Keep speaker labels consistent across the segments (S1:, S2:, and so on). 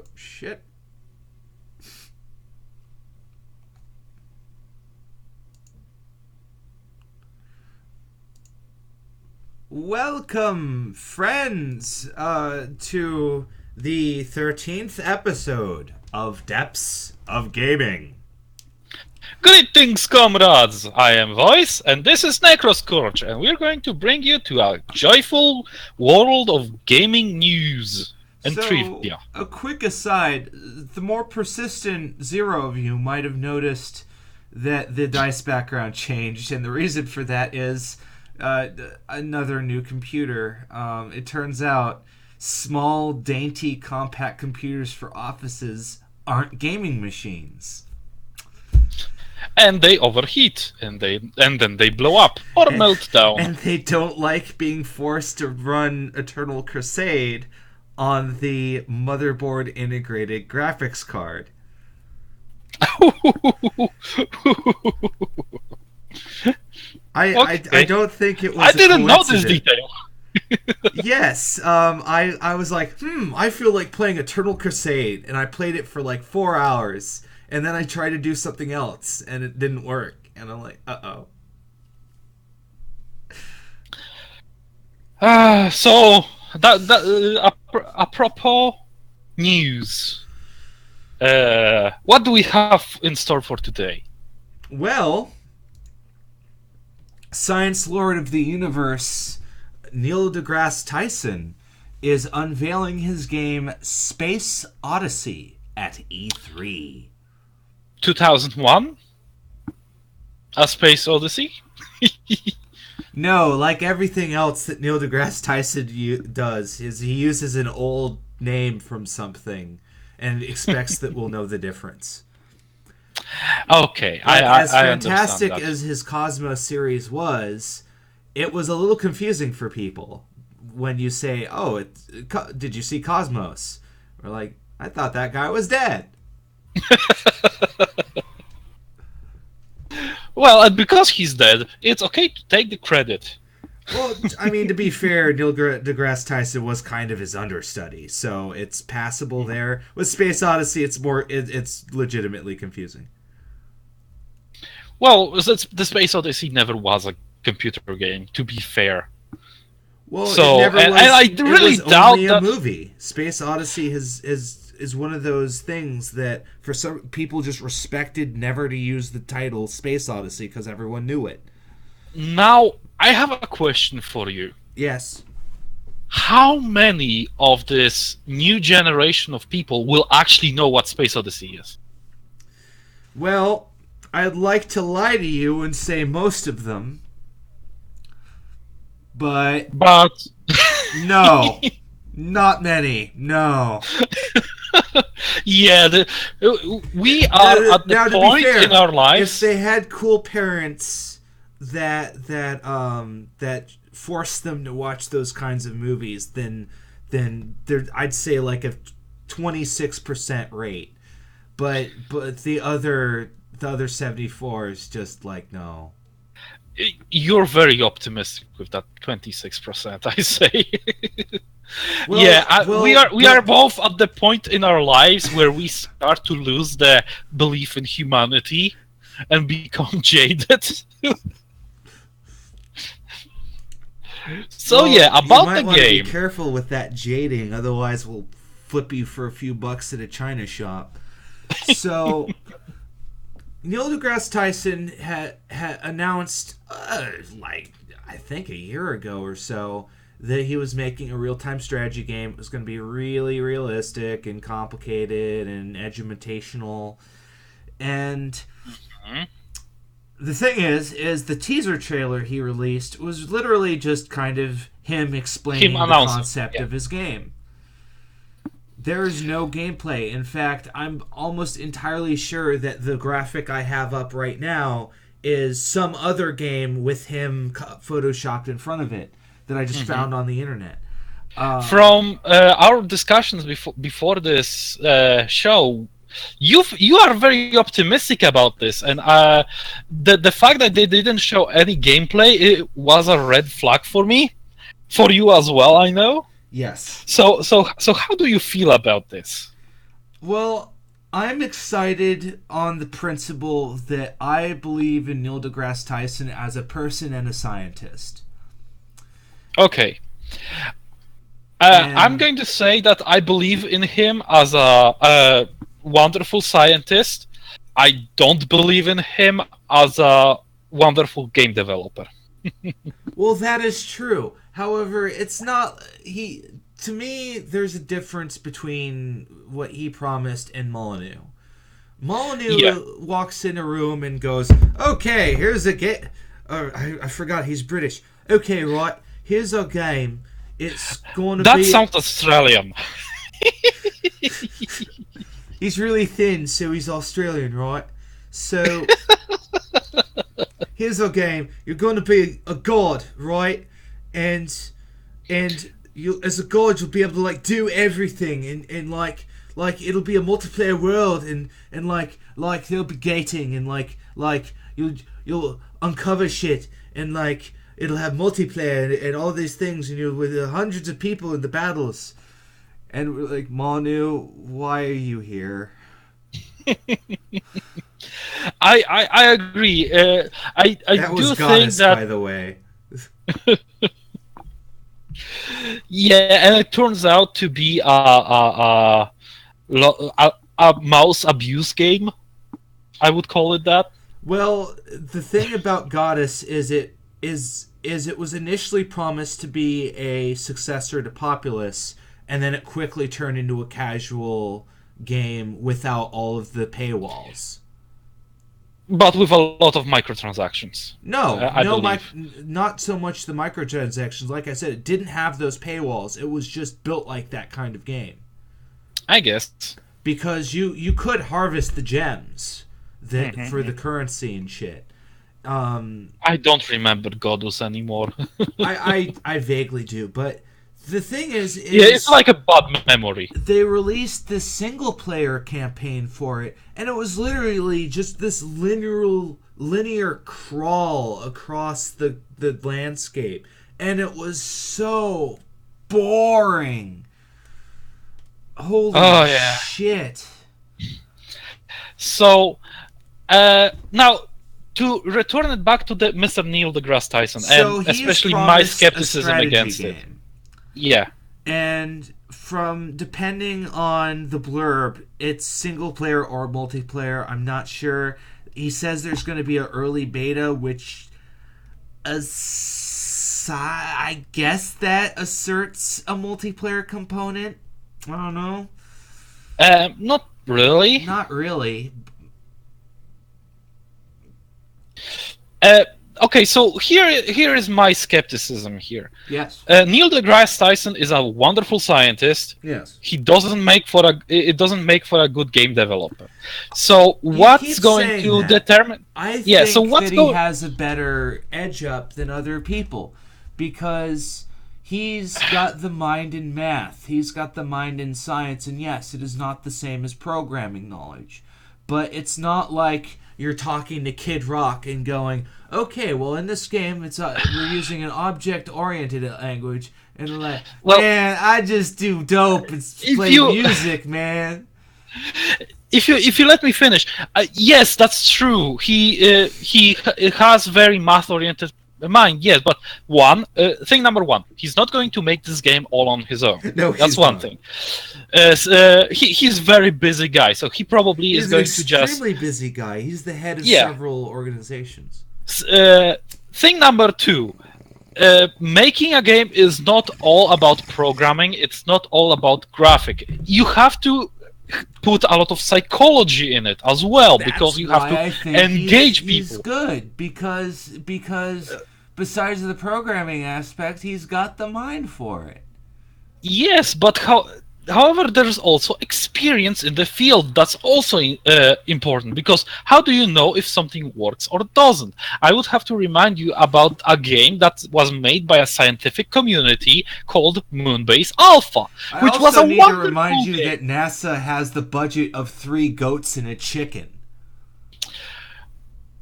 S1: Oh, shit. Welcome, friends, to the 13th episode of Depths of Gaming.
S2: Greetings, comrades! I am Voice, and this is Necroscourge, and we're going to bring you to a joyful world of gaming news and trivia.
S1: A quick aside, the more persistent Zero of you might have noticed that the dice background changed, and the reason for that is another new computer. It turns out small, dainty, compact computers for offices aren't gaming machines.
S2: And they overheat, and then they blow up or melt down.
S1: And they don't like being forced to run Eternal Crusade on the motherboard integrated graphics card. I don't think it was.
S2: I didn't know this detail.
S1: Yes, I was like, I feel like playing Eternal Crusade, and I played it for like 4 hours, and then I tried to do something else, and it didn't work, and I'm like, uh-oh.
S2: So apropos news, what do we have in store for today?
S1: Well, Science Lord of the Universe, Neil deGrasse Tyson, is unveiling his game Space Odyssey at E3.
S2: 2001? A Space Odyssey?
S1: No, like everything else that Neil deGrasse Tyson does, is he uses an old name from something and expects that we'll know the difference.
S2: Okay,
S1: as fantastic
S2: understand that.
S1: as his Cosmos series was, it was a little confusing for people when you say, "Oh, did you see Cosmos?" We're like, "I thought that guy was dead."
S2: Well, and because he's dead, it's okay to take the credit.
S1: Well, I mean, to be fair, Neil deGrasse Tyson was kind of his understudy, so it's passable there. With Space Odyssey, it's legitimately confusing.
S2: Well, the Space Odyssey never was a computer game, to be fair.
S1: Well,
S2: so,
S1: it never was.
S2: I really doubt
S1: only a
S2: that
S1: movie. Space Odyssey is one of those things that for some people just respected never to use the title Space Odyssey because everyone knew it.
S2: Now, I have a question for you.
S1: Yes.
S2: How many of this new generation of people will actually know what Space Odyssey is?
S1: Well, I'd like to lie to you and say most of them. But no. Not many. No.
S2: Yeah, we are at the point in our lives.
S1: If they had cool parents that forced them to watch those kinds of movies, then there I'd say like a 26% rate. But the other 74 is just like no.
S2: You're very optimistic with that 26%, I say.
S1: Well,
S2: yeah, we are both at the point in our lives where we start to lose the belief in humanity and become jaded. So yeah, about
S1: you
S2: the
S1: might
S2: game.
S1: Be careful with that jading, otherwise we'll flip you for a few bucks at a china shop. So, Neil deGrasse Tyson had announced, like I think a year ago or so, that he was making a real-time strategy game. It was going to be really realistic and complicated and edumentational. And the thing is the teaser trailer he released was literally just kind of him explaining the concept of his game. There is no gameplay. In fact, I'm almost entirely sure that the graphic I have up right now is some other game with him photoshopped in front of it that I just found on the internet.
S2: From our discussions before this show, you are very optimistic about this, and the fact that they didn't show any gameplay, it was a red flag for me, for you as well, I know.
S1: Yes.
S2: So how do you feel about this?
S1: Well, I'm excited on the principle that I believe in Neil deGrasse Tyson as a person and a scientist.
S2: Okay. I'm going to say that I believe in him as a wonderful scientist. I don't believe in him as a wonderful game developer.
S1: Well, that is true. However, it's not he. To me, there's a difference between what he promised and Molyneux. Molyneux walks in a room and goes, "Okay, here's a game." I forgot he's British. Okay, right. Here's our game. It's going to be.
S2: That sounds Australian.
S1: He's really thin, so he's Australian, right? So here's our game. You're going to be a god, right? And you, as a god, you'll be able to like do everything, and like it'll be a multiplayer world, and like there'll be gating, and like you'll uncover shit, and like it'll have multiplayer and all these things, and you're with hundreds of people in the battles. And we're like, Manu, why are you here?
S2: I agree. I
S1: that was
S2: do
S1: Goddess,
S2: think that,
S1: by the way.
S2: Yeah, and it turns out to be a mouse abuse game. I would call it that.
S1: Well, the thing about Goddess is it was initially promised to be a successor to Populous, and then it quickly turned into a casual game without all of the paywalls.
S2: But with a lot of microtransactions.
S1: Not so much the microtransactions. Like I said, it didn't have those paywalls. It was just built like that kind of game.
S2: I guess.
S1: Because you could harvest the gems that for the currency and shit.
S2: I don't remember Godus anymore.
S1: I vaguely do, but the thing is
S2: yeah, it's like a bad memory.
S1: They released this single-player campaign for it, and it was literally just this linear crawl across the landscape, and it was so boring. Holy shit.
S2: So, now, to return it back to the Mr. Neil deGrasse Tyson, and especially my skepticism against it. Yeah.
S1: And from depending on the blurb, it's single player or multiplayer. I'm not sure. He says there's going to be an early beta, which I guess that asserts a multiplayer component. I don't know.
S2: Not really.
S1: Not really.
S2: Okay, so here is my skepticism here.
S1: Yes.
S2: Neil deGrasse Tyson is a wonderful scientist.
S1: Yes.
S2: It doesn't make for a good game developer. So what's going to determine?
S1: I think that he has a better edge up than other people because he's got the mind in math. He's got the mind in science, and yes, it is not the same as programming knowledge. But it's not like you're talking to Kid Rock and going, okay, well, in this game, we're using an object-oriented language, and like, man, I just do dope and play music, man.
S2: If you let me finish, yes, that's true. He has very math-oriented mind, yes, but thing number one, he's not going to make this game all on his own.
S1: No,
S2: that's one thing. He's a very busy guy, so he probably is going to just...
S1: He's an extremely busy guy. He's the head of several organizations.
S2: Thing number two, making a game is not all about programming. It's not all about graphic. You have to put a lot of psychology in it as well. That's because you have to engage people.
S1: He's good because besides the programming aspect, he's got the mind for it.
S2: Yes, but however, there's also experience in the field. That's also important, because how do you know if something works or doesn't? I would have to remind you about a game that was made by a scientific community called Moonbase Alpha, which was a wonderful game. I also need to remind you
S1: that NASA has the budget of 3 goats and a chicken.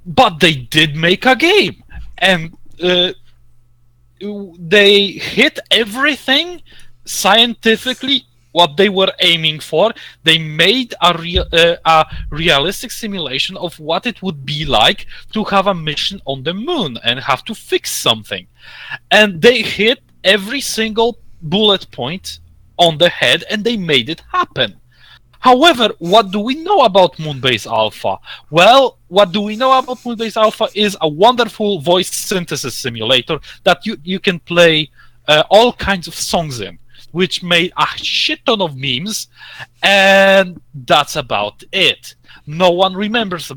S2: But they did make a game, and they hit everything scientifically what they were aiming for. They made a realistic simulation of what it would be like to have a mission on the moon and have to fix something. And they hit every single bullet point on the head, and they made it happen. However, what do we know about Moonbase Alpha? Well, what do we know about Moonbase Alpha is a wonderful voice synthesis simulator that you can play all kinds of songs in, which made a shit ton of memes, and that's about it. No one remembers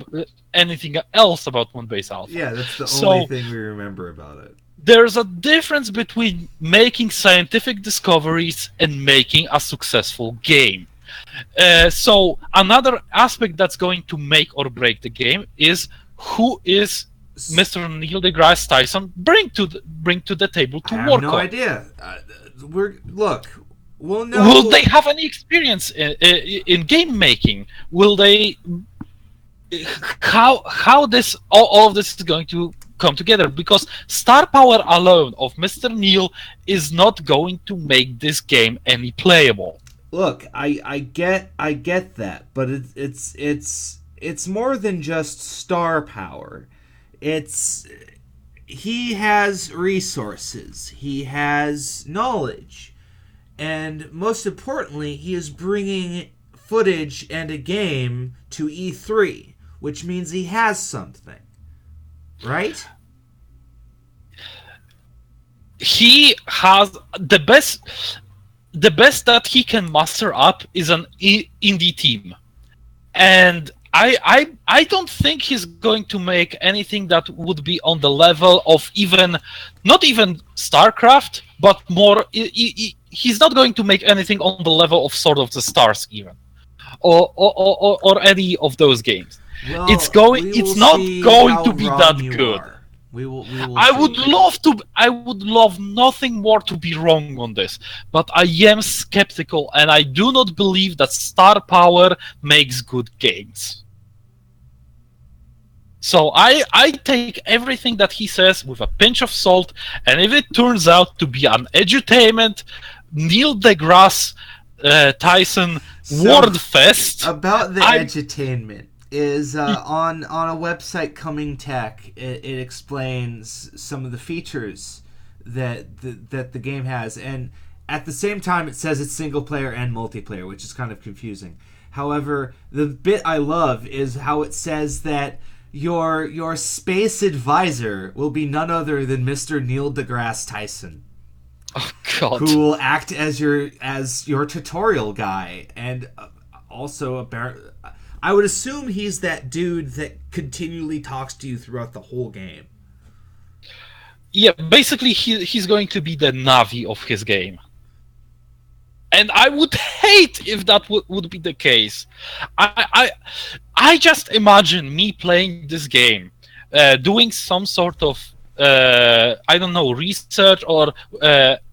S2: anything else about Moonbase Alpha.
S1: Yeah, that's the only thing we remember about it.
S2: There's a difference between making scientific discoveries and making a successful game. So another aspect that's going to make or break the game is who is Mr. Neil deGrasse Tyson bring to the table to work on.
S1: I have no idea. We'll know.
S2: Will they have any experience in game making? Will they? How this all of this is going to come together? Because star power alone of Mr. Neil is not going to make this game any playable.
S1: Look, I get that, but it's more than just star power. He has resources, he has knowledge, and most importantly, he is bringing footage and a game to E3, which means he has something, right?
S2: He has the best that he can muster up is an indie team, and I don't think he's going to make anything that would be on the level of not even StarCraft, but more. He's not going to make anything on the level of Sword of the Stars, even, or any of those games.
S1: Well,
S2: it's not going to be that good.
S1: We will
S2: I would love nothing more to be wrong on this, but I am skeptical, and I do not believe that star power makes good games. So I take everything that he says with a pinch of salt, and if it turns out to be an edutainment, Neil deGrasse Tyson word fest
S1: about the edutainment is on a website, Coming Tech. It explains some of the features that the game has, and at the same time it says it's single player and multiplayer, which is kind of confusing. However, the bit I love is how it says that your space advisor will be none other than Mr. Neil deGrasse Tyson.
S2: Oh God!
S1: Who will act as your tutorial guy, and also I would assume he's that dude that continually talks to you throughout the whole game.
S2: Yeah, basically he's going to be the Navi of his game. And I would hate if that would be the case. I just imagine me playing this game, doing some sort of I don't know, research or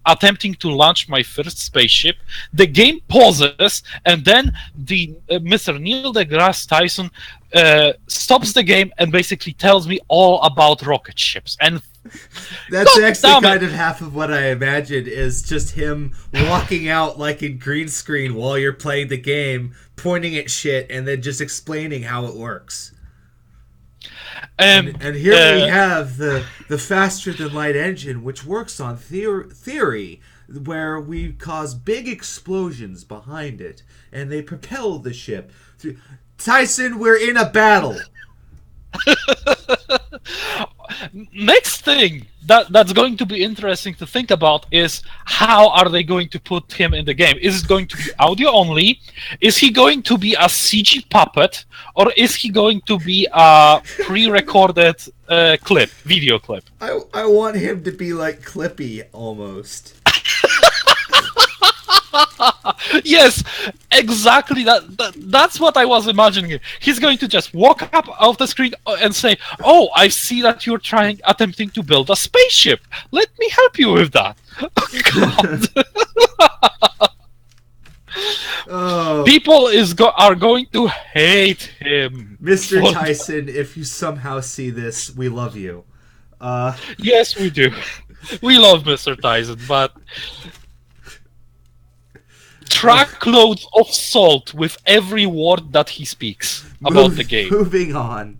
S2: attempting to launch my first spaceship. The game pauses, and then the Mr. Neil deGrasse Tyson stops the game and basically tells me all about rocket ships. And
S1: that's actually kind of half of what I imagined, is just him walking out like in green screen while you're playing the game, pointing at shit, and then just explaining how it works. And here we have the faster than light engine, which works on theory, where we cause big explosions behind it, and they propel the ship. Tyson, we're in a battle.
S2: Next thing that's going to be interesting to think about is how are they going to put him in the game? Is it going to be audio only? Is he going to be a CG puppet, or is he going to be a pre-recorded video clip?
S1: I want him to be like Clippy almost.
S2: Yes, exactly. That's what I was imagining. He's going to just walk up off the screen and say, "Oh, I see that you're attempting to build a spaceship. Let me help you with that."
S1: Oh.
S2: People are going to hate him,
S1: Mr. Tyson. If you somehow see this, we love you.
S2: Yes, we do. We love Mr. Tyson, but truckloads of salt with every word that he speaks about the game.
S1: Moving on.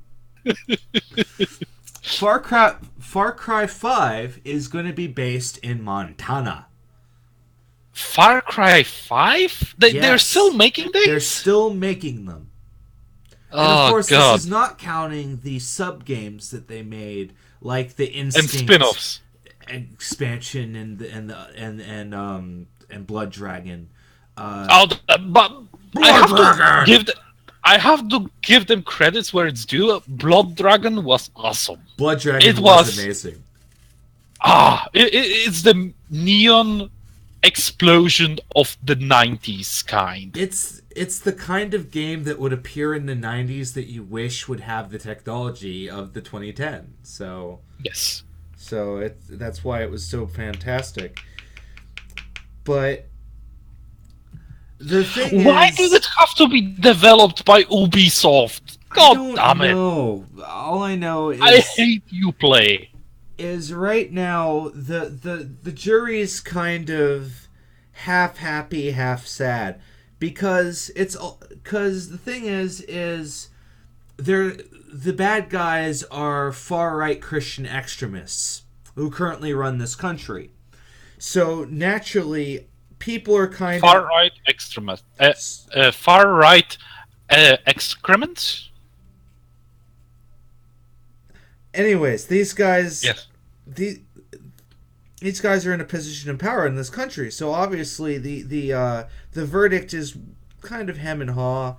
S1: Far Cry 5 is going to be based in Montana.
S2: Far Cry 5? They're
S1: Yes.
S2: still making these?
S1: They're still making them.
S2: Oh,
S1: And of course,
S2: God.
S1: this is not counting the sub games that they made, like the Instinct
S2: And spin-offs.
S1: expansion and Blood Dragon.
S2: But I have to give them credits where it's due. Blood Dragon was awesome.
S1: Blood Dragon was amazing.
S2: It's the neon explosion of the 90s kind.
S1: It's the kind of game that would appear in the 90s that you wish would have the technology of the 2010. So
S2: yes.
S1: So that's why it was so fantastic. But the thing
S2: why
S1: is,
S2: does it have to be developed by Ubisoft? God damn it.
S1: All I know is
S2: I hate Uplay.
S1: Is right now the jury's kind of half happy, half sad, because the thing is the bad guys are far right Christian extremists who currently run this country. So naturally, people are kind
S2: far
S1: of
S2: right extremists. Far right excrements.
S1: Anyways, these guys.
S2: Yes.
S1: These guys are in a position of power in this country, so obviously the verdict is kind of hem and haw.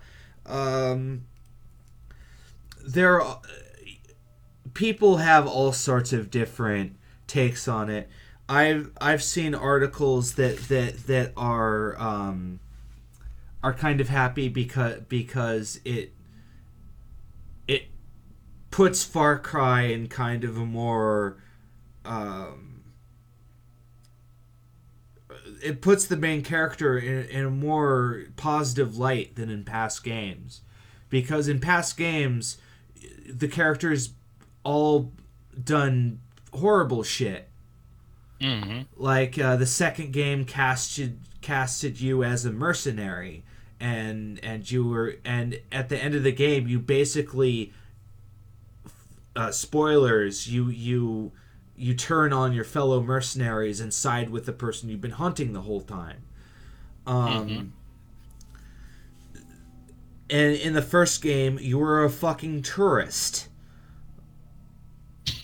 S1: People have all sorts of different takes on it. I've seen articles that are kind of happy because it puts Far Cry in kind of a more it puts the main character in a more positive light than in past games, because in past games the characters all done horrible shit.
S2: Mm-hmm.
S1: Like the second game casted you as a mercenary, and you were, and at the end of the game you basically spoilers, you turn on your fellow mercenaries and side with the person you've been hunting the whole time. And in the first game, you were a fucking tourist. /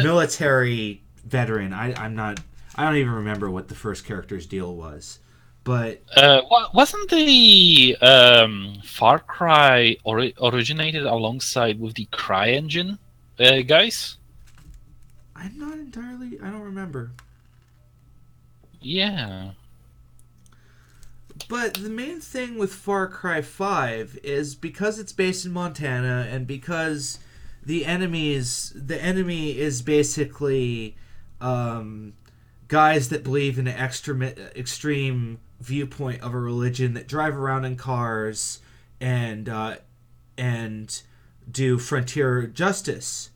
S1: military veteran. I don't even remember what the first character's deal was. But
S2: wasn't the Far Cry originated alongside with the CryEngine guys?
S1: I'm not entirely. I don't remember.
S2: Yeah.
S1: But the main thing with Far Cry 5 is because it's based in Montana, and because the enemy is basically guys that believe in an extreme viewpoint of a religion, that drive around in cars and do frontier justice.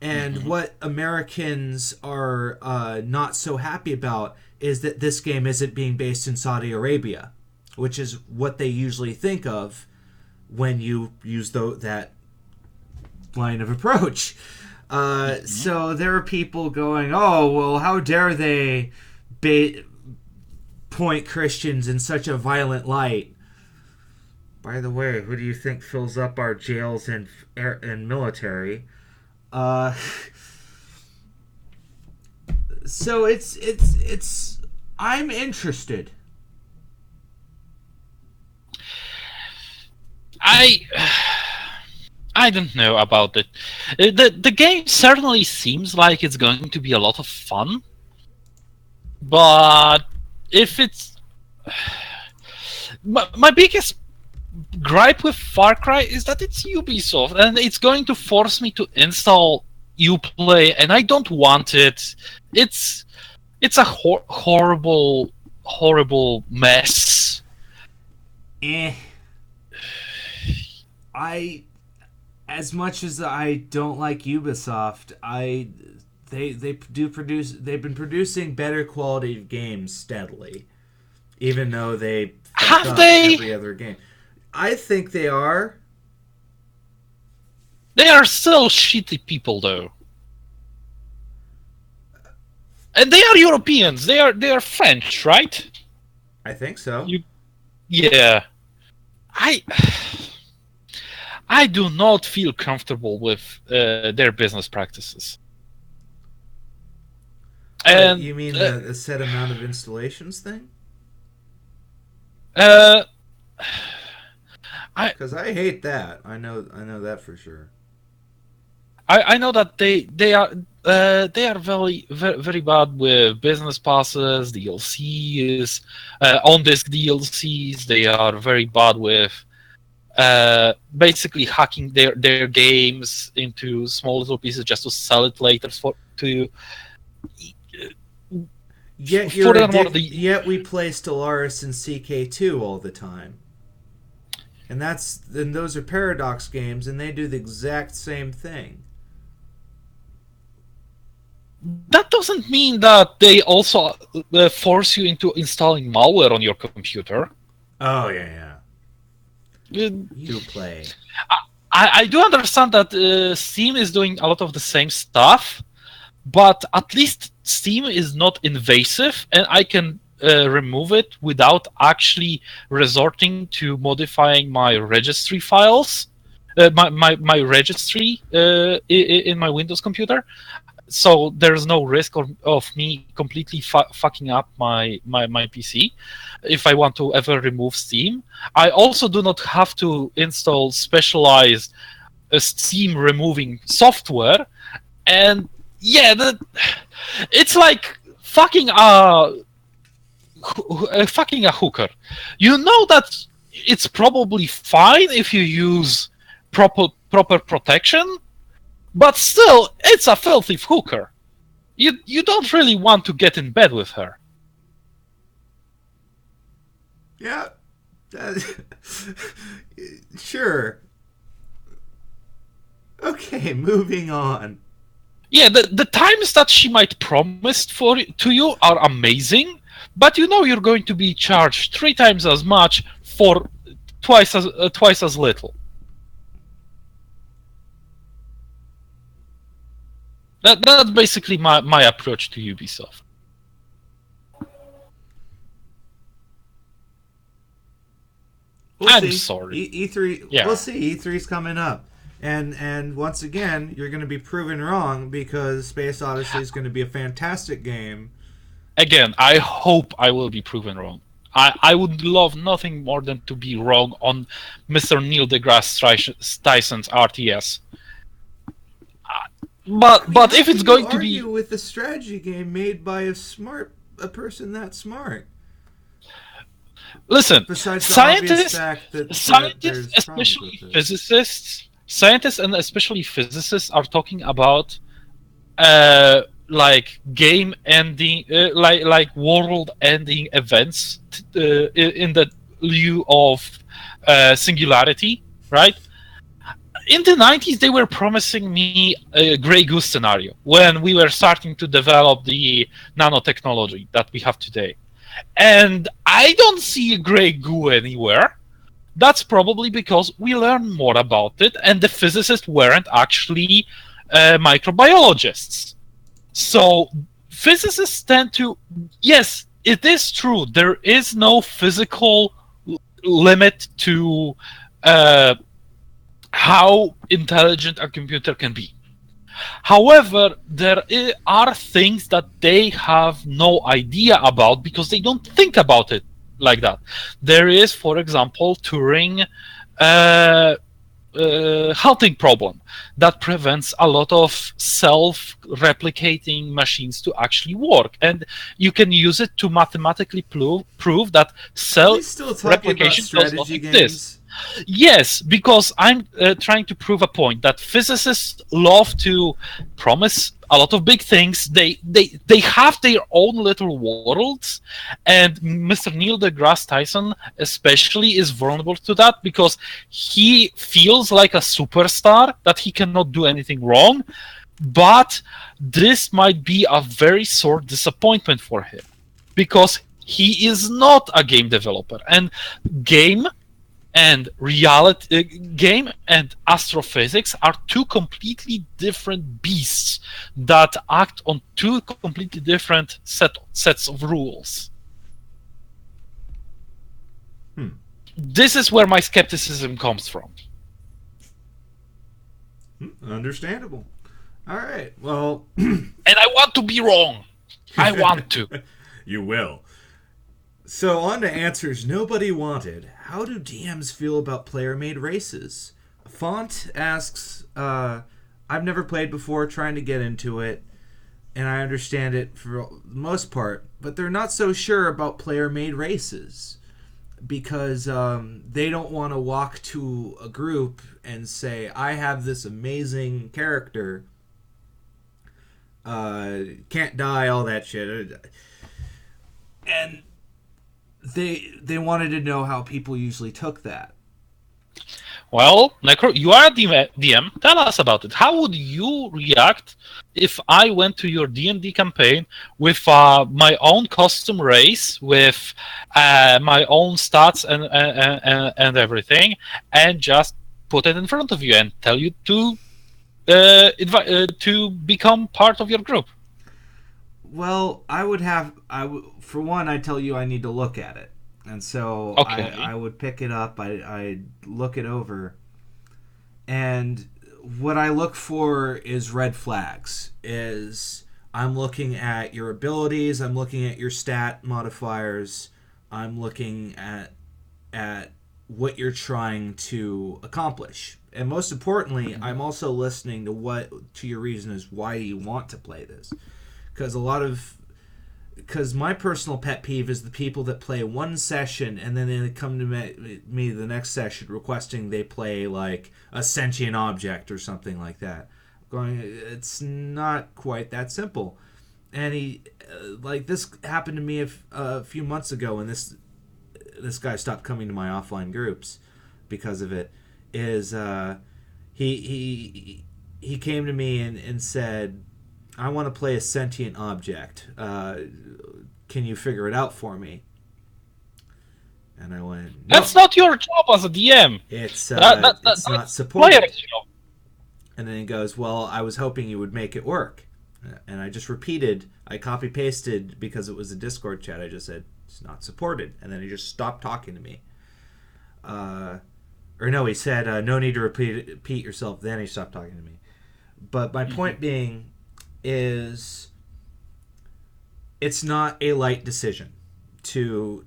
S1: And what Americans are not so happy about is that this game isn't being based in Saudi Arabia, which is what they usually think of when you use that line of approach. So there are people going, oh, well, how dare they point Christians in such a violent light? By the way, who do you think fills up our jails and military? So it's I'm interested.
S2: I don't know about it. The game certainly seems like it's going to be a lot of fun, but if it's my biggest gripe with Far Cry is that it's Ubisoft, and it's going to force me to install Uplay, and I don't want it. It's a horrible mess.
S1: As much as I don't like Ubisoft, they've been producing better quality games steadily, even though they fuck
S2: Have
S1: up
S2: they?
S1: every other game. I think they are.
S2: They are still shitty people, though. And they are Europeans. They are French, right?
S1: I think so.
S2: Yeah. I do not feel comfortable with their business practices. And
S1: you mean the set amount of installations thing?
S2: Because
S1: I hate that. I know that for sure.
S2: I know that they are very very bad with business passes, DLCs, on-disc DLCs. They are very bad with basically hacking their games into small little pieces just to sell it later to you.
S1: Yet yet we play Stellaris and CK2 all the time. And those are Paradox games, and they do the exact same thing.
S2: That doesn't mean that they also force you into installing malware on your computer.
S1: Oh, yeah. You play.
S2: I do understand that Steam is doing a lot of the same stuff, but at least Steam is not invasive, and I can remove it without actually resorting to modifying my registry files, my registry in my Windows computer. So there's no risk of me completely fucking up my PC if I want to ever remove Steam. I also do not have to install specialized Steam removing software. And yeah, it's like fucking a hooker. You know that it's probably fine if you use proper protection, but still, it's a filthy hooker. You don't really want to get in bed with her.
S1: Yeah. Sure. Okay, moving on.
S2: Yeah, the times that she might promise to you are amazing, but you know you're going to be charged 3 times as much for twice as little. That's basically my approach to Ubisoft. I'm sorry.
S1: E3. Yeah. We'll see. E3's coming up, and once again, you're going to be proven wrong because Space Odyssey is going to be a fantastic game.
S2: Again, I hope I will be proven wrong. I would love nothing more than to be wrong on Mr. Neil deGrasse Tyson's RTS. But if it's going to be
S1: with a strategy game made by a person that smart.
S2: Listen,
S1: besides the
S2: scientists,
S1: fact that
S2: especially physicists, and especially physicists are talking about like game-ending, like world-ending events in the lieu of singularity, right? In the 90s, they were promising me a Grey Goose scenario when we were starting to develop the nanotechnology that we have today. And I don't see a Grey Goo anywhere. That's probably because we learned more about it, and the physicists weren't actually microbiologists. So physicists tend to... Yes, it is true. There is no physical limit to... how intelligent a computer can be. However, there are things that they have no idea about because they don't think about it like that. There is, for example, Turing halting problem that prevents a lot of self-replicating machines to actually work, and you can use it to mathematically prove that self-replication does not exist. Yes, because I'm trying to prove a point that physicists love to promise a lot of big things. They have their own little worlds, and Mr. Neil deGrasse Tyson especially is vulnerable to that because he feels like a superstar that he cannot do anything wrong. but this might be a very sore disappointment for him because he is not a game developer, and game game and astrophysics are two completely different beasts that act on two completely different sets of rules. This is where my skepticism comes from.
S1: Understandable. All right. Well,
S2: and I want to be wrong. I want to.
S1: You will. So on to answers nobody wanted. How do DMs feel about player-made races? Font asks, I've never played before, trying to get into it, and I understand it for the most part, but they're not so sure about player-made races because they don't want to walk to a group and say, I have this amazing character, can't die, all that shit. And they wanted to know how people usually took that.
S2: Well, Necro, you are a DM. Tell us about it. How would you react if I went to your D&D campaign with my own custom race, with my own stats and everything, and just put it in front of you and tell you to become part of your group?
S1: Well, for one, I tell you I need to look at it. And so
S2: okay.
S1: I would pick it up, I'd look it over. And what I look for is red flags. I'm looking at your abilities, I'm looking at your stat modifiers, I'm looking at what you're trying to accomplish. And most importantly, I'm also listening to your reason as why you want to play this. Because my personal pet peeve is the people that play one session and then they come to me the next session requesting they play like a sentient object or something like that. It's not quite that simple. And this happened to me a few months ago, and this guy stopped coming to my offline groups because of it. He came to me and said, I want to play a sentient object. Can you figure it out for me? And I went, no.
S2: That's not your job as a DM.
S1: It's not supported.
S2: Job.
S1: And then he goes, well, I was hoping you would make it work. And I just repeated, I copy-pasted, because it was a Discord chat, I just said, it's not supported. And then he just stopped talking to me. Or no, he said, no need to repeat yourself. Then he stopped talking to me. But my point being is it's not a light decision to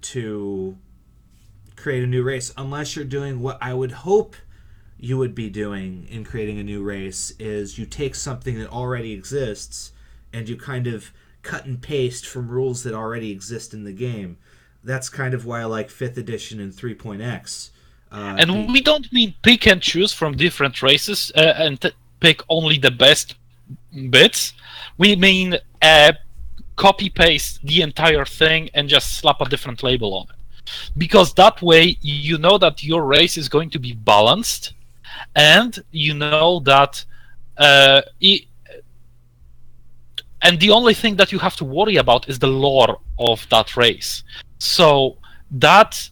S1: create a new race unless you're doing what I would hope you would be doing in creating a new race, is you take something that already exists and you kind of cut and paste from rules that already exist in the game. That's kind of why I like 5th edition and 3.x.
S2: And we don't mean pick and choose from different races and pick only the best bits. We mean copy paste the entire thing and just slap a different label on it, because that way you know that your race is going to be balanced, and you know that and the only thing that you have to worry about is the lore of that race. So that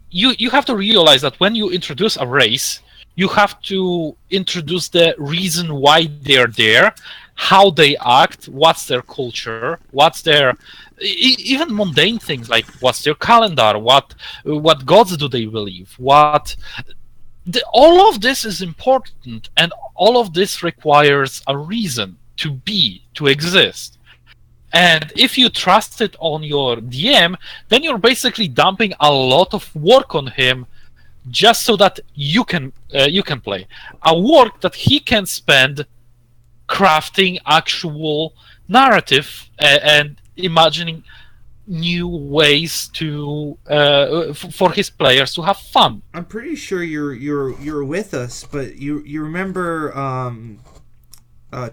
S2: you have to realize that when you introduce a race, you have to introduce the reason why they're there, how they act, what's their culture, what's their even mundane things like what's their calendar, what gods do they believe, all of this is important, and all of this requires a reason to exist. And if you trust it on your DM, then you're basically dumping a lot of work on him just so that you can play a work that he can spend crafting actual narrative and imagining new ways to for his players to have fun.
S1: I'm pretty sure you're with us, but you remember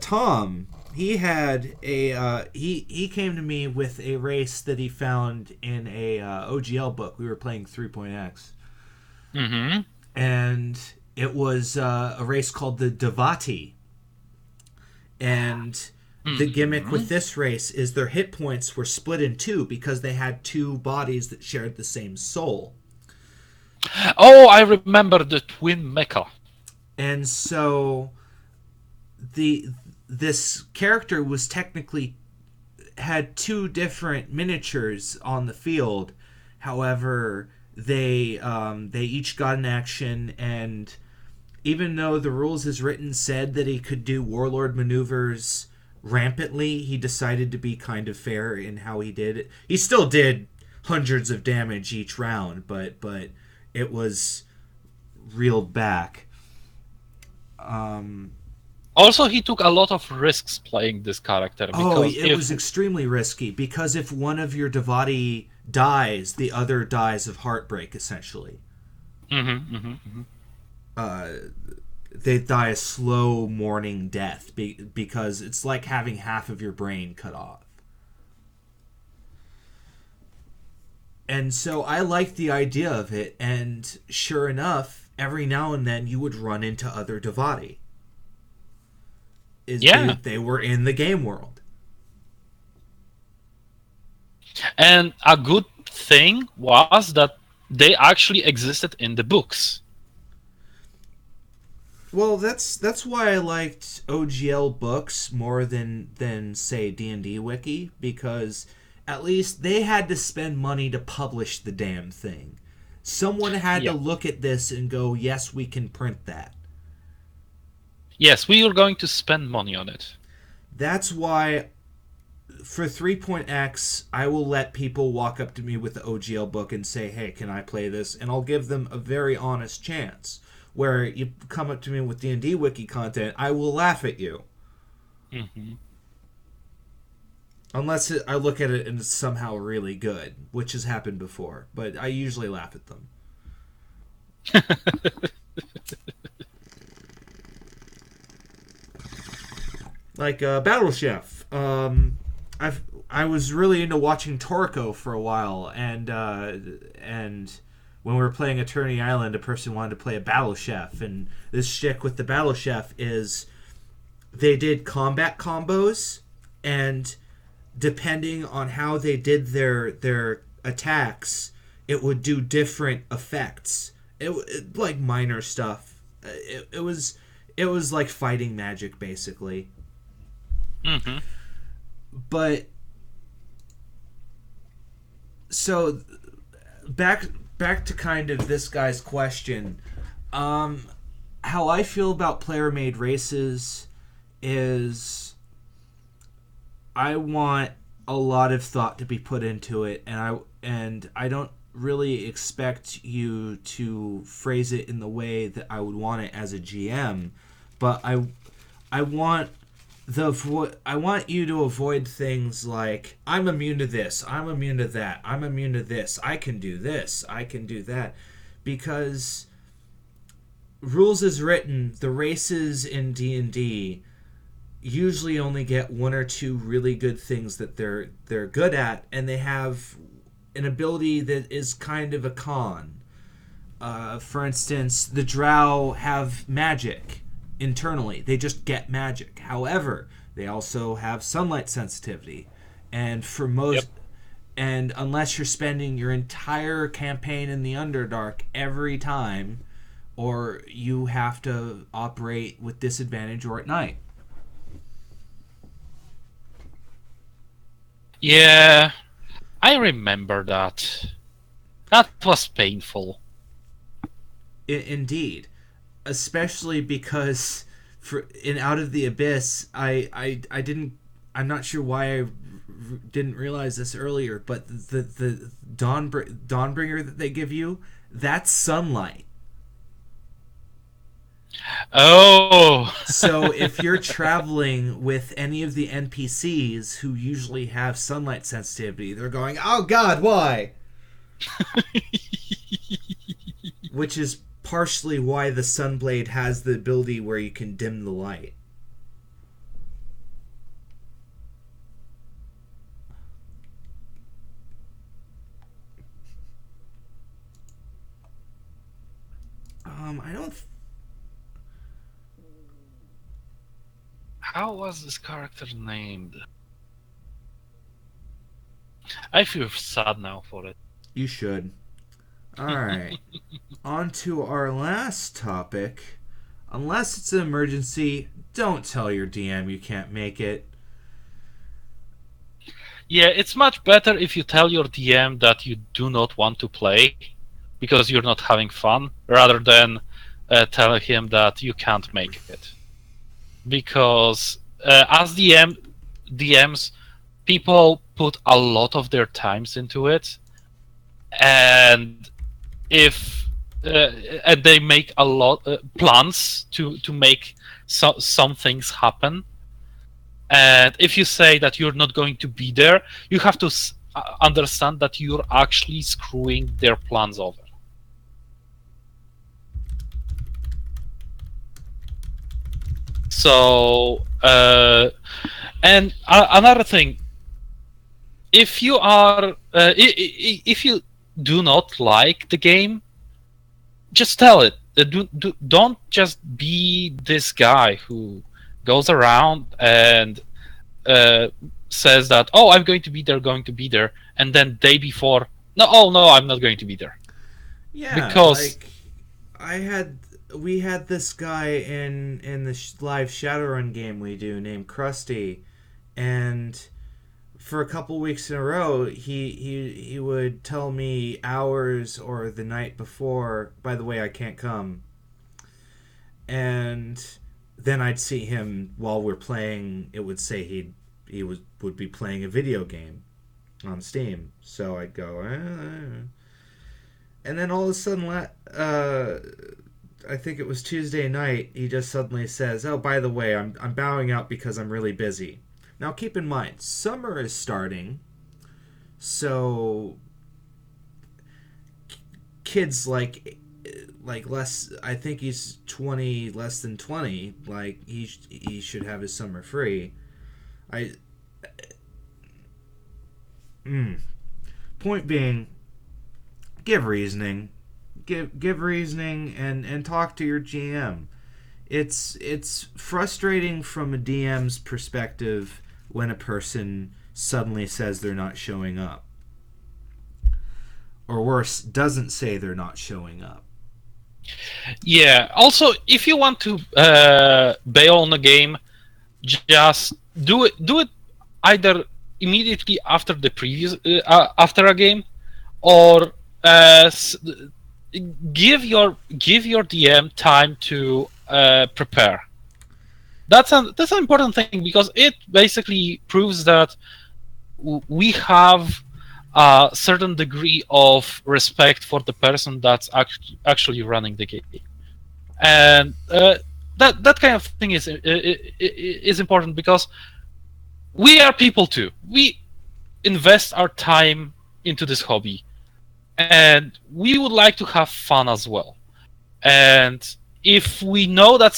S1: Tom. He had he came to me with a race that he found in a OGL book. We were playing 3.x.
S2: Mm-hmm.
S1: And it was a race called the Devati. And the gimmick with this race is their hit points were split in two because they had two bodies that shared the same soul.
S2: Oh, I remember the twin mecha.
S1: And so this character was technically had two different miniatures on the field. However, they each got an action, and even though the rules as written said that he could do warlord maneuvers rampantly, he decided to be kind of fair in how he did it. He still did hundreds of damage each round, but it was reeled back.
S2: Also, he took a lot of risks playing this character. Because
S1: it was extremely risky, because if one of your Devati dies, the other dies of heartbreak, essentially. They die a slow mourning death because it's like having half of your brain cut off. And so I liked the idea of it, and sure enough, every now and then you would run into other Devati. They were in the game world.
S2: And a good thing was that they actually existed in the books.
S1: Well, that's why I liked OGL books more than say D&D Wiki, because at least they had to spend money to publish the damn thing. Someone had to look at this and go, yes, we can print that.
S2: Yes, we are going to spend money on it.
S1: That's why for 3.x, I will let people walk up to me with the OGL book and say, hey, can I play this? And I'll give them a very honest chance. Where you come up to me with D&D Wiki content, I will laugh at you. Unless I look at it and it's somehow really good, which has happened before. But I usually laugh at them. Like Battle Chef. I was really into watching Toriko for a while, and when we were playing Eternity Island, a person wanted to play a Battle Chef, and this shtick with the Battle Chef is they did combat combos, and depending on how they did their attacks, it would do different effects. It like minor stuff. It was like fighting magic, basically. But so back to kind of this guy's question. How I feel about player-made races is I want a lot of thought to be put into it, and I don't really expect you to phrase it in the way that I would want it as a GM, but I want you to avoid things like, I'm immune to this, I'm immune to that, I'm immune to this, I can do this, I can do that. Because rules as written, the races in D&D usually only get one or two really good things that they're good at, and they have an ability that is kind of a con. For instance, the Drow have magic internally. They just get magic. However, they also have sunlight sensitivity. And for most and unless you're spending your entire campaign in the Underdark every time, or you have to operate with disadvantage or at night.
S2: Yeah, I remember that. That was painful.
S1: Indeed. Especially because in Out of the Abyss, I'm not sure why I didn't realize this earlier, but the Dawnbringer that they give you, that's sunlight.
S2: Oh.
S1: So if you're traveling with any of the NPCs who usually have sunlight sensitivity, they're going, oh god, why? Which is partially why the Sunblade has the ability where you can dim the light.
S2: How was this character named? I feel sad now for it.
S1: You should. Alright. On to our last topic. Unless it's an emergency, don't tell your DM you can't make it.
S2: Yeah, it's much better if you tell your DM that you do not want to play because you're not having fun, rather than tell him that you can't make it. Because as DMs, people put a lot of their times into it, and if and they make a lot plans to make some things happen. And if you say that you're not going to be there, you have to understand that you're actually screwing their plans over. So, and another thing, if you are, if you do not like the game, just tell it. Don't just be this guy who goes around and says that, oh, I'm going to be there, and then day before, no, oh no, I'm not going to be there.
S1: Yeah,
S2: because
S1: we had this guy in the live Shadowrun game we do named Krusty, and for a couple weeks in a row, he would tell me hours or the night before, by the way, I can't come. And then I'd see him while we're playing. It would say would be playing a video game on Steam. So I'd go, and then all of a sudden, I think it was Tuesday night, he just suddenly says, "Oh, by the way, I'm bowing out because I'm really busy." Now, keep in mind, summer is starting, so kids like less. I think he's 20, less than 20. Like he should have his summer free. Point being, give reasoning, give reasoning, and talk to your GM. It's frustrating from a DM's perspective when a person suddenly says they're not showing up. Or worse, doesn't say they're not showing up.
S2: Yeah. Also, if you want to bail on a game, just do it either immediately after the previous after a game, or give your DM time to prepare. That's an important thing, because it basically proves that we have a certain degree of respect for the person that's actually running the game, and that kind of thing is important, because we are people too. We invest our time into this hobby, and we would like to have fun as well. And if we know that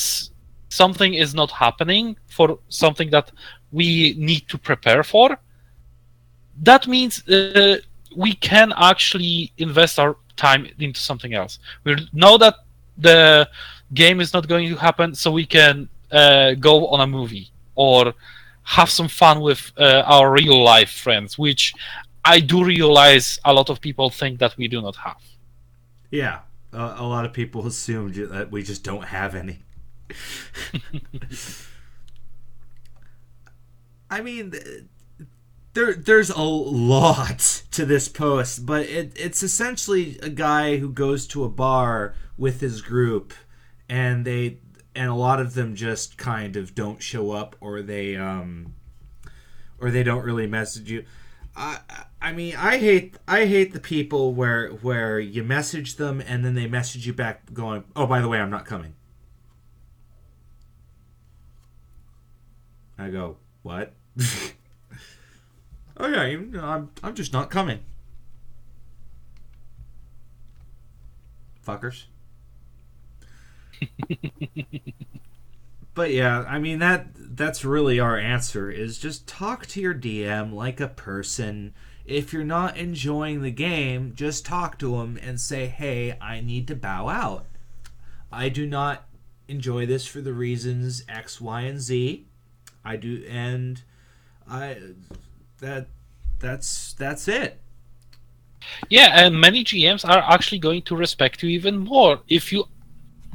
S2: something is not happening for something that we need to prepare for, that means we can actually invest our time into something else. We know that the game is not going to happen, so we can go on a movie or have some fun with our real life friends, which I do realize a lot of people think that we do not have.
S1: Yeah, a lot of people assume that we just don't have any. I mean, there's a lot to this post, but it's essentially a guy who goes to a bar with his group, and a lot of them just kind of don't show up, or they don't really message you. I mean, I hate the people where you message them and then they message you back going, "Oh, by the way, I'm not coming." I go, "What?" "Oh yeah, I'm just not coming." Fuckers. But yeah, I mean that's really our answer, is just talk to your DM like a person. If you're not enjoying the game, just talk to them and say, "Hey, I need to bow out. I do not enjoy this for the reasons X, Y, and Z. I do, and I that's it.
S2: Yeah, and many GMs are actually going to respect you even more if you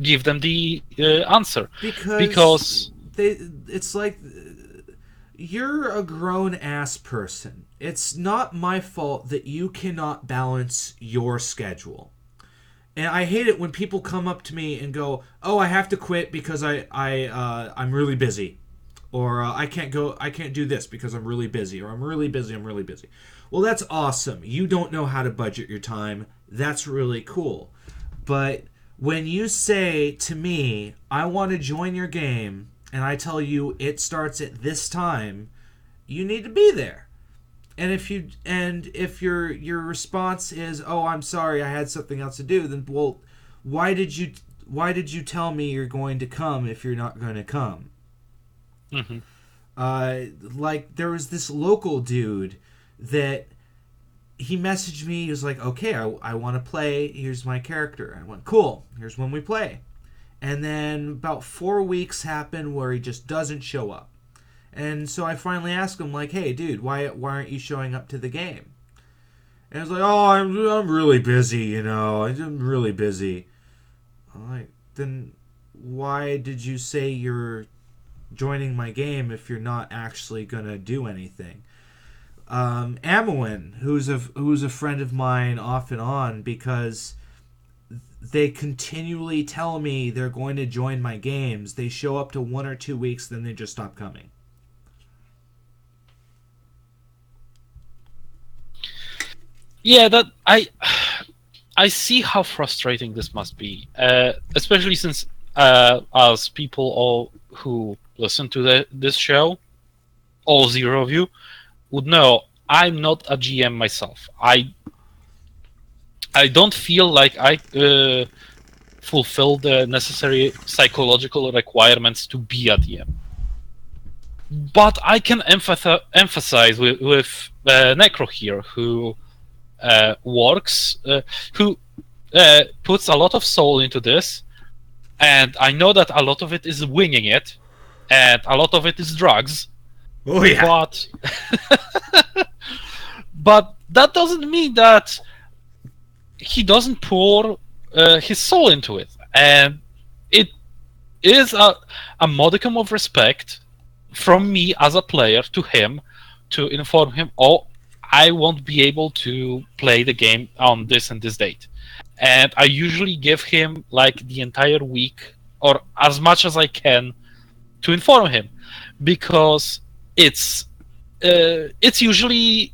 S2: give them the answer, because
S1: it's like, you're a grown ass person. It's not my fault that you cannot balance your schedule. And I hate it when people come up to me and go, "Oh, I have to quit because I'm really busy," or "I can't go, I can't do this because I'm really busy," or "I'm really busy, I'm really busy." Well, that's awesome. You don't know how to budget your time. That's really cool. But when you say to me, "I want to join your game," and I tell you it starts at this time, you need to be there. And if your response is, "Oh, I'm sorry, I had something else to do," then, well, why did you tell me you're going to come if you're not going to come?
S2: mm-hmm.
S1: Like, there was this local dude that he messaged me. He was like, "Okay, I want to play. Here's my character." I went, "Cool. Here's when we play." And then about 4 weeks happen where he just doesn't show up. And so I finally asked him, like, "Hey, dude, why aren't you showing up to the game?" And he was like, "Oh, I'm really busy, I'm really busy." I'm like, "Then why did you say you're joining my game if you're not actually gonna do anything?" Amowin, who's a friend of mine off and on, because they continually tell me they're going to join my games. They show up to 1 or 2 weeks, then they just stop coming.
S2: Yeah, that I see how frustrating this must be, especially since as people all who listen to this show, all 0 of you, would know I'm not a GM myself. I don't feel like I fulfill the necessary psychological requirements to be a DM. But I can emphasize with Necro here, who works, who puts a lot of soul into this, and I know that a lot of it is winging it, and a lot of it is drugs.
S1: Oh yeah.
S2: But that doesn't mean that he doesn't pour his soul into it, and it is a modicum of respect from me as a player to him to inform him, "Oh, I won't be able to play the game on this and this date." And I usually give him like the entire week or as much as I can to inform him, because it's usually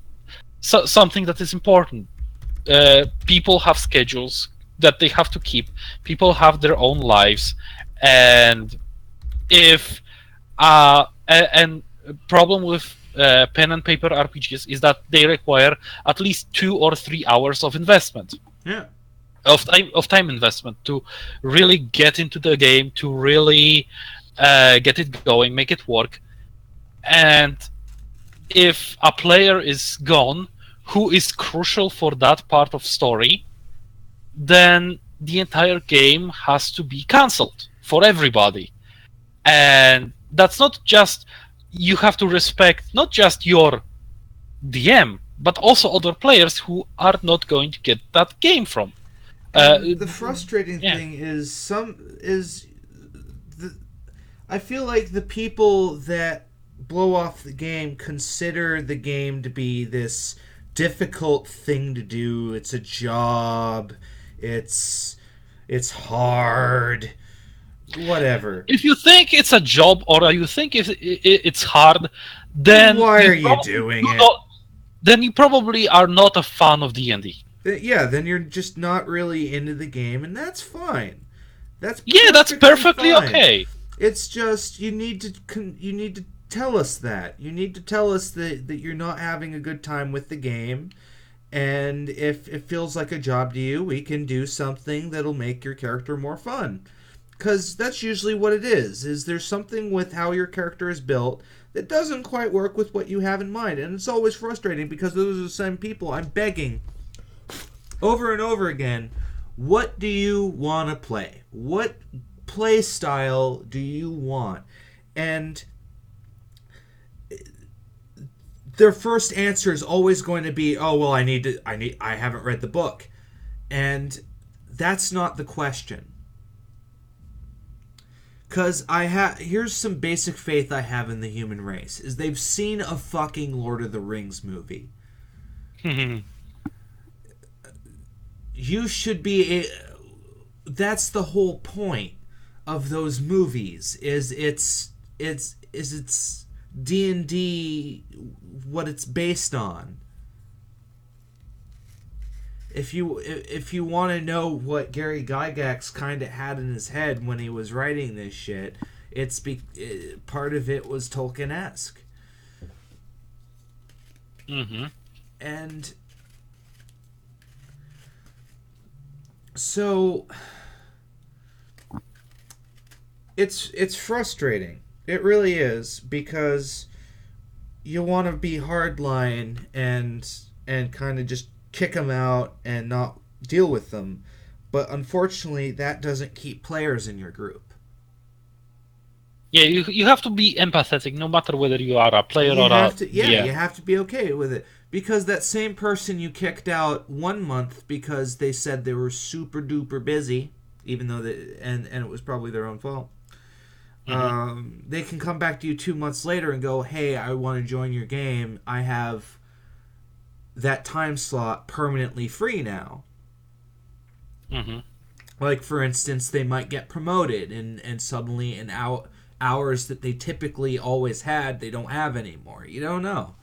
S2: something that is important. People have schedules that they have to keep. People have their own lives, and if and problem with pen and paper RPGs is that they require at least 2 or 3 hours of investment.
S1: Yeah.
S2: Of time investment to really get into the game, to really get it going, make it work. And if a player is gone who is crucial for that part of story, then the entire game has to be cancelled for everybody. And that's not just, you have to respect not just your DM, but also other players who are not going to get that game from.
S1: The frustrating thing is I feel like the people that blow off the game consider the game to be this difficult thing to do. It's a job. It's hard. Whatever.
S2: If you think it's a job or you think it's hard, then
S1: why are you doing it?
S2: Then you probably are not a fan of D&D.
S1: Yeah, then you're just not really into the game, and that's fine. That's
S2: perfectly
S1: fine.
S2: Okay.
S1: It's just you need to tell us that. You need to tell us that you're not having a good time with the game, and if it feels like a job to you, we can do something that'll make your character more fun. Because that's usually what it is there's something with how your character is built that doesn't quite work with what you have in mind. And it's always frustrating because those are the same people I'm begging over and over again, what do you want to play? What play style do you want? And their first answer is always going to be, "Oh, well, I haven't read the book." And that's not the question. Cuz here's some basic faith I have in the human race is they've seen a fucking Lord of the Rings movie. You should be that's the whole point of those movies is it's D&D what it's based on. If you want to know what Gary Gygax kind of had in his head when he was writing this shit, part of it was Tolkien-esque. And so it's frustrating. It really is, because you want to be hardline and kind of just kick them out and not deal with them, but unfortunately that doesn't keep players in your group.
S2: Yeah, you have to be empathetic no matter whether you are a player or not.
S1: You have to be okay with it, because that same person you kicked out 1 month because they said they were super duper busy, even though and it was probably their own fault. They can come back to you 2 months later and go, "Hey, I want to join your game. I have that time slot permanently free now." Like, for instance, they might get promoted and suddenly hours that they typically always had, they don't have anymore. You don't know.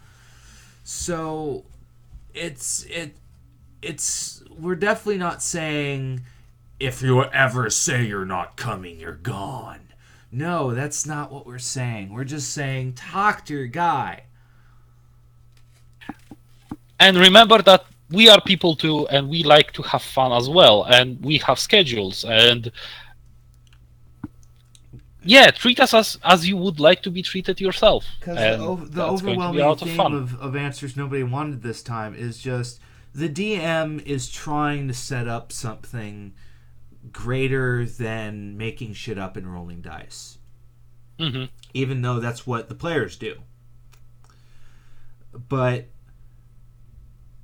S1: So we're definitely not saying if you ever say you're not coming, you're gone. No, that's not what we're saying. We're just saying talk to your guy.
S2: And remember that we are people too, and we like to have fun as well, and we have schedules, and treat us as you would like to be treated yourself.
S1: Because the overwhelming theme of answers nobody wanted this time is just the DM is trying to set up something greater than making shit up and rolling dice. Even though that's what the players do. But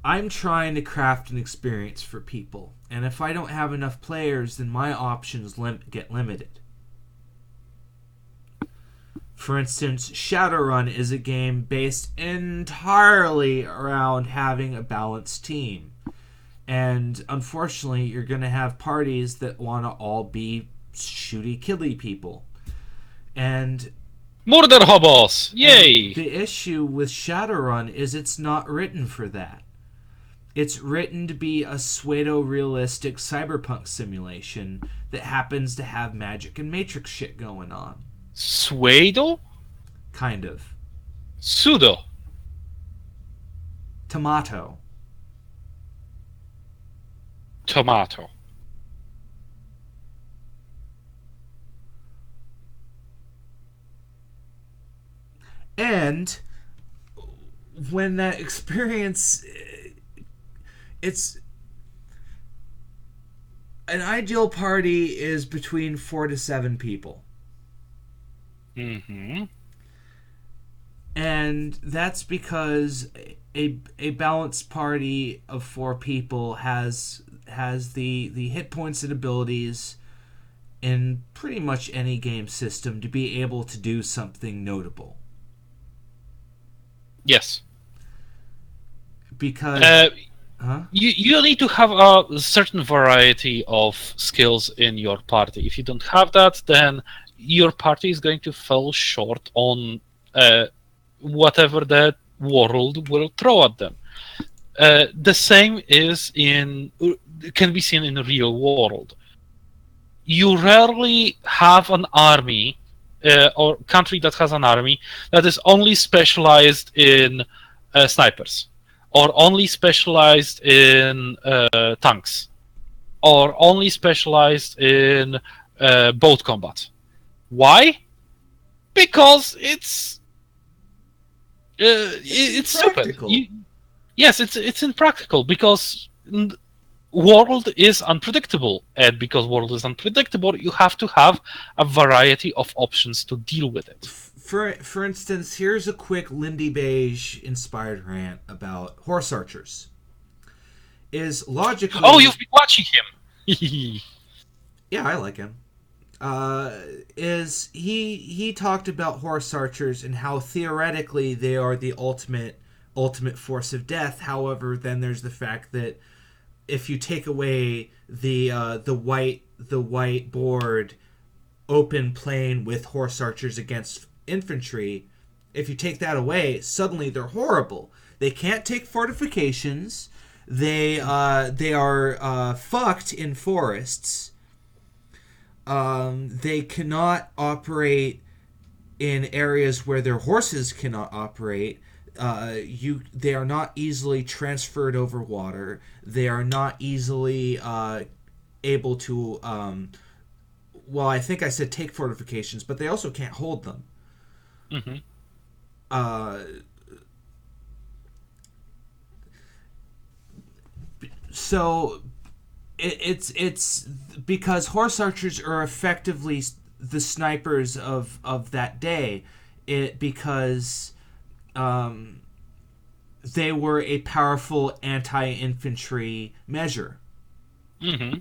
S1: I'm trying to craft an experience for people, and if I don't have enough players, then my options get limited. For instance, Shadowrun is a game based entirely around having a balanced team. And unfortunately, you're going to have parties that want to all be shooty, killy people. And
S2: Murder hobos! Yay!
S1: The issue with Shadowrun is it's not written for that. It's written to be a pseudo-realistic cyberpunk simulation that happens to have magic and matrix shit going on.
S2: Pseudo?
S1: Kind of.
S2: Pseudo.
S1: Tomato. And when that experience, it's an ideal party is between 4 to 7 people. And that's because a balanced party of 4 people has the hit points and abilities in pretty much any game system to be able to do something notable.
S2: Yes.
S1: Because
S2: you need to have a certain variety of skills in your party. If you don't have that, then your party is going to fall short on whatever the world will throw at them. The same can be seen in the real world. You rarely have an army or country that has an army that is only specialized in snipers, or only specialized in tanks, or only specialized in boat combat. Why? Because it's stupid. Yes, it's impractical, because world is unpredictable, and because world is unpredictable, you have to have a variety of options to deal with it.
S1: For instance, here's a quick Lindy Beige inspired rant about horse archers. Is logically...
S2: Oh, you've been watching him.
S1: Yeah, I like him. Is he talked about horse archers and how theoretically they are the ultimate force of death. However, then there's the fact that if you take away the white board open plain with horse archers against infantry, if you take that away, suddenly they're horrible. They can't take fortifications. They are fucked in forests. They cannot operate in areas where their horses cannot operate. They are not easily transferred over water. They are not easily able to. Well, I think I said take fortifications, but they also can't hold them.
S2: Mm-hmm.
S1: So it's because horse archers are effectively the snipers of that day. Because they were a powerful anti-infantry measure.
S2: Mm-hmm.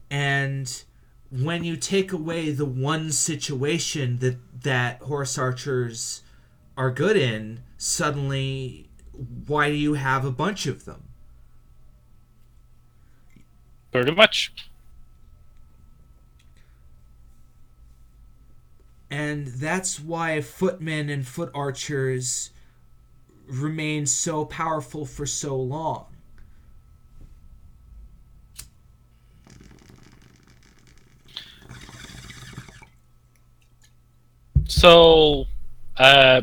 S1: And when you take away the one situation that horse archers are good in, suddenly, why do you have a bunch of them?
S2: Pretty much.
S1: And that's why footmen and foot archers remain so powerful for so long.
S2: So,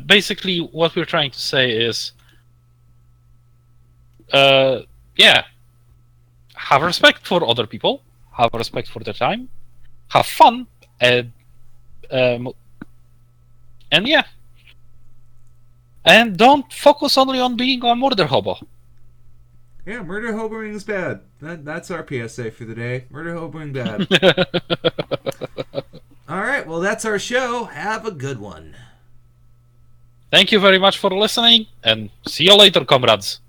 S2: basically, what we're trying to say is, yeah, have respect for other people, have respect for their time, have fun, and yeah, and don't focus only on being a murder hobo.
S1: Yeah, murder hoboing is bad. That's our PSA for the day. Murder hoboing bad. All right, well, that's our show. Have a good one.
S2: Thank you very much for listening, and see you later, comrades.